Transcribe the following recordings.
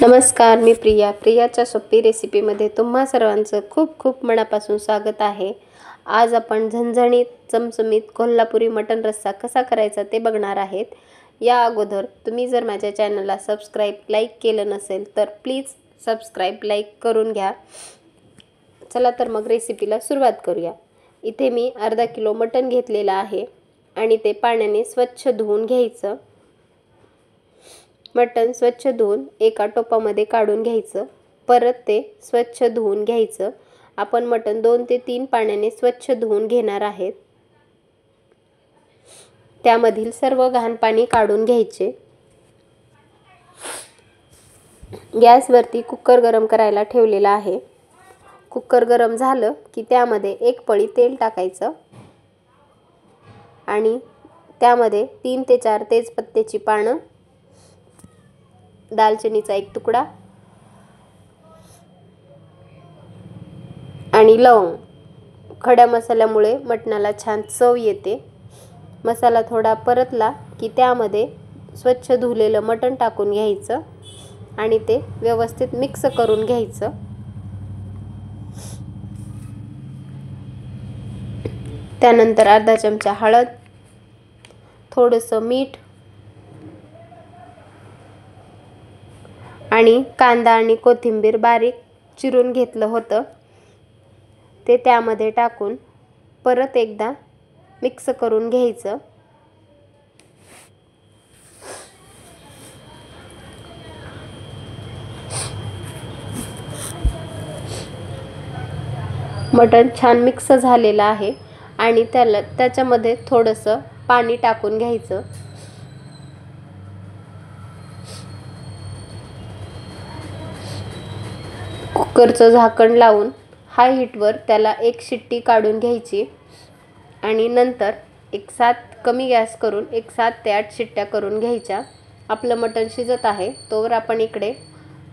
नमस्कार, मी प्रियाच्या सोपी रेसिपीमध्ये तुम्हा सर्वांचं खूप खूप मनापासून स्वागत आहे। आज आपण झणझणीत चमचमीत कोल्हापुरी मटण रस्सा कसा करायचा ते बघणार आहेत। या अगोदर तुम्ही जर माझ्या चॅनलला सबस्क्राइब लाईक केलं नसेल तर प्लीज सबस्क्राइब लाईक करून घ्या। चला तर मग रेसिपीला सुरुवात करूया। इथे मी अर्धा किलो मटण घेतलेलं आहे आणि ते पाण्याने स्वच्छ धुवून घ्यायचं। मटण स्वच्छ धुवून एका टोपामध्ये काढून घ्यायचं। परत ते स्वच्छ धुवून घ्यायचं। आपण मटण 2 ते 3 पाण्याने स्वच्छ धुवून घेणार आहेत। त्यामधील सर्व घाण पाणी काढून घ्यायचे। गॅसवरती कुकर गरम करायला ठेवलेला आहे। कुकर गरम झालं की त्यामध्ये 1 पळी तेल टाकायचं आणि त्यामध्ये 3 ते 4 तेजपत्त्याची पानं, दालचिनीचा 1 तुकडा आणि लवंग। खड्या मसाल्यामुळे मटणाला छान चव येते। मसाला थोडा परतला की त्यामध्ये स्वच्छ धुवलेलं मटण टाकून घ्यायचं आणि ते व्यवस्थित मिक्स करून घ्यायचं। त्यानंतर अर्धा चमचा हळद, थोडंसं मीठ आणि कांदा आणि कोथिंबीर बारीक चिरून घेतलं होतं ते त्यामध्ये टाकून परत एकदा मिक्स करून घ्यायचं। मटण छान मिक्स झालेलं आहे आणि त्याच्यामध्ये थोडंसं पाणी टाकून घ्यायचं। कुकरचं झाकण लावून हाय हीटवर त्याला 1 शिट्टी काढून घ्यायची आणि नंतर कमी गॅस करून 7 ते 8 शिट्ट्या करून घ्यायच्या। आपलं मटण शिजत आहे तोवर आपण इकडे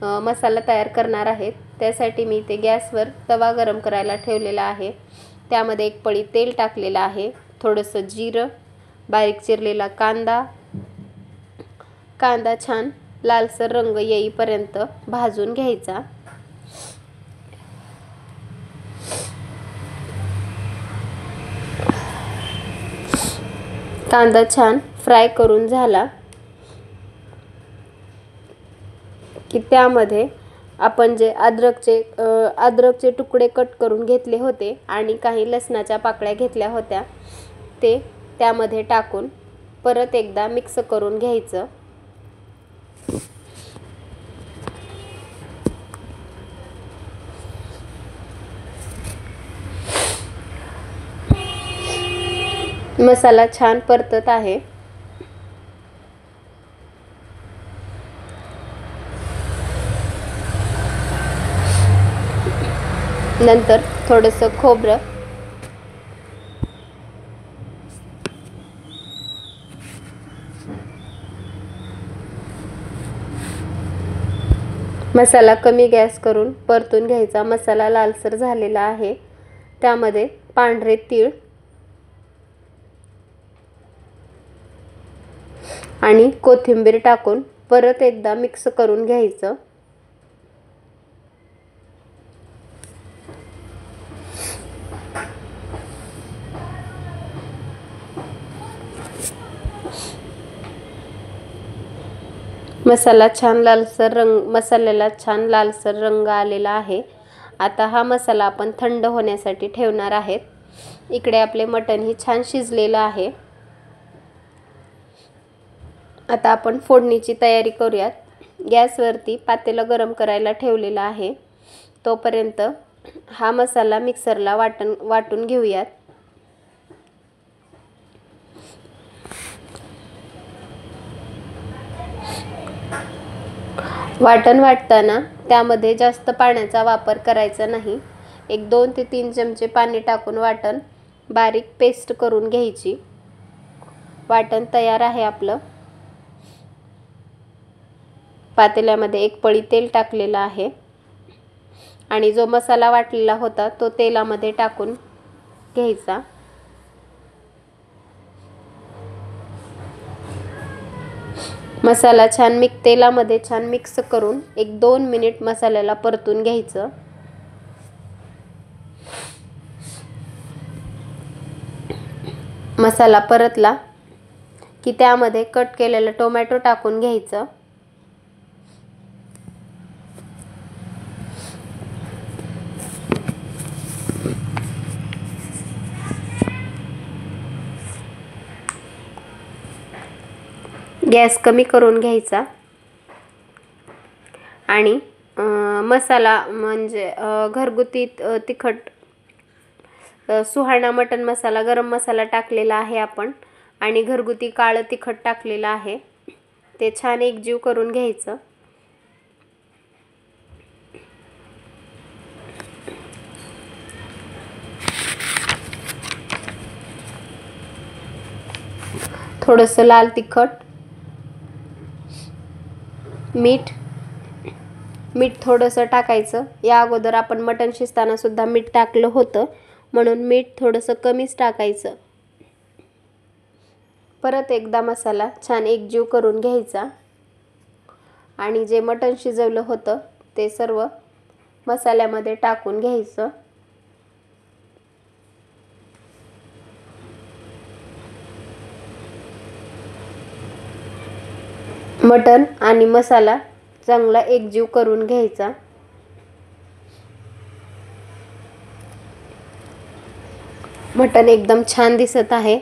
मसाला तयार करणार आहेत। त्यासाठी मी इथे गॅसवर तवा गरम करायला ठेवलेला आहे। त्यामध्ये 1 पळी तेल टाकलेलं आहे, थोडंसं जिरं, बारीक चिरलेला कांदा छान लालसर रंग येईपर्यंत भाजून घ्यायचा। कांदा छान फ्राय करून झाला की त्यामध्ये आपण जे अद्रकचे तुकडे कट करून घेतले होते आणि काही लसणाच्या पाकळ्या घेतल्या होत्या ते त्यामध्ये टाकून परत एकदा मिक्स करून घ्यायचं। मसाला छान परतत आहे। नंतर थोडंसं खोबरं, मसाला कमी गॅस करून परतून घ्यायचा। मसाला लालसर झालेला आहे। त्यामध्ये पांढरे तीळ आणि कोथिंबीर टाकून परत एकदा मिक्स करून घ्यायचं। मसाल्याला छान लालसर रंग आलेला आहे। आता हा मसाला आपण थंड होण्यासाठी ठेवणार आहेत। इकडे आपले मटण ही छान शिजलेलं आहे। आता आपण फोडणीची तयारी करूयात। गॅसवरती पातेलं गरम करायला ठेवलेलं आहे। तोपर्यंत हा मसाला मिक्सरला वाटून घेऊयात। वाटण वाटताना त्यामध्ये जास्त पाण्याचा वापर करायचा नाही। 2 ते 3 चमचे पाणी टाकून वाटण बारीक पेस्ट करून घ्यायची। वाटण तयार आहे आपलं। पातेल्यामध्ये 1 पळी तेल टाकलेलं आहे आणि जो मसाला वाटलेला होता तो तेलामध्ये टाकून घ्यायचा। मसाला छान तेलामध्ये छान मिक्स करून 1-2 मिनिट मसाल्याला परतून घ्यायचं। मसाला परतला की त्यामध्ये कट केलेला टोमॅटो टाकून घ्यायचं। गॅस कमी करून घ्यायचा आणि मसाला म्हणजे घरगुती तिखट सुहाणा मटन मसाला, गरम मसाला टाकलेला आहे आपण आणि घरगुती काळं तिखट टाकलेलं आहे। ते छान एकजीव करून घ्यायचं। थोडंसं लाल तिखट, मीठ थोडंसं टाकायचं। या अगोदर आपण मटण शिजताना सुद्धा मीठ टाकलं होतं, म्हणून मीठ थोडंसं कमीच टाकायचं। परत एकदा मसाला छान एकजीव करून घ्यायचा आणि जे मटण शिजवलं होतं ते सर्व मसाल्यामध्ये टाकून घ्यायचं। मटण आणि मसाला चांगला एकजीव करून घ्यायचा। मटण एकदम छान दिसत आहे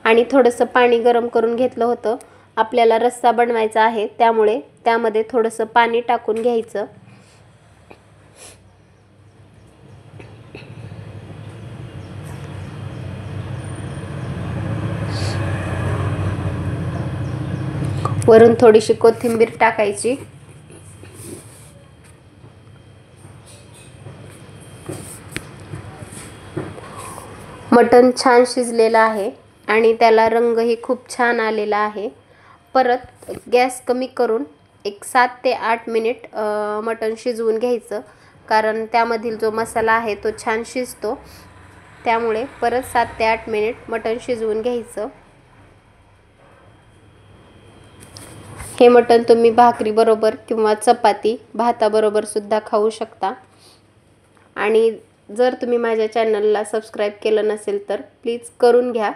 आणि थोडंसं पाणी गरम करून घेतलं होतं। आपल्याला रस्सा बनवायचा आहे, त्यामुळे त्यामध्ये थोडंसं पाणी टाकून घ्यायचं। वरून थोडीशी कोथिंबीर टाकायची। मटण छान शिजलेलं आहे आणि त्याला रंगही खूप छान आलेला आहे। परत गॅस कमी करून एक 7 ते 8 मिनिट मटण शिजवून घ्यायचं, कारण त्यामधील जो मसाला आहे तो छान शिजतो। त्यामुळे परत 7 ते 8 मिनिट मटण शिजवून घ्यायचं। हे मटण तुम्ही भाकरी बरोबर किंवा चपाती भाताबरोबर सुद्धा खाऊ शकता। आणि जर तुम्ही माझ्या चॅनलला सबस्क्राईब केलं नसेल तर प्लीज करून घ्या।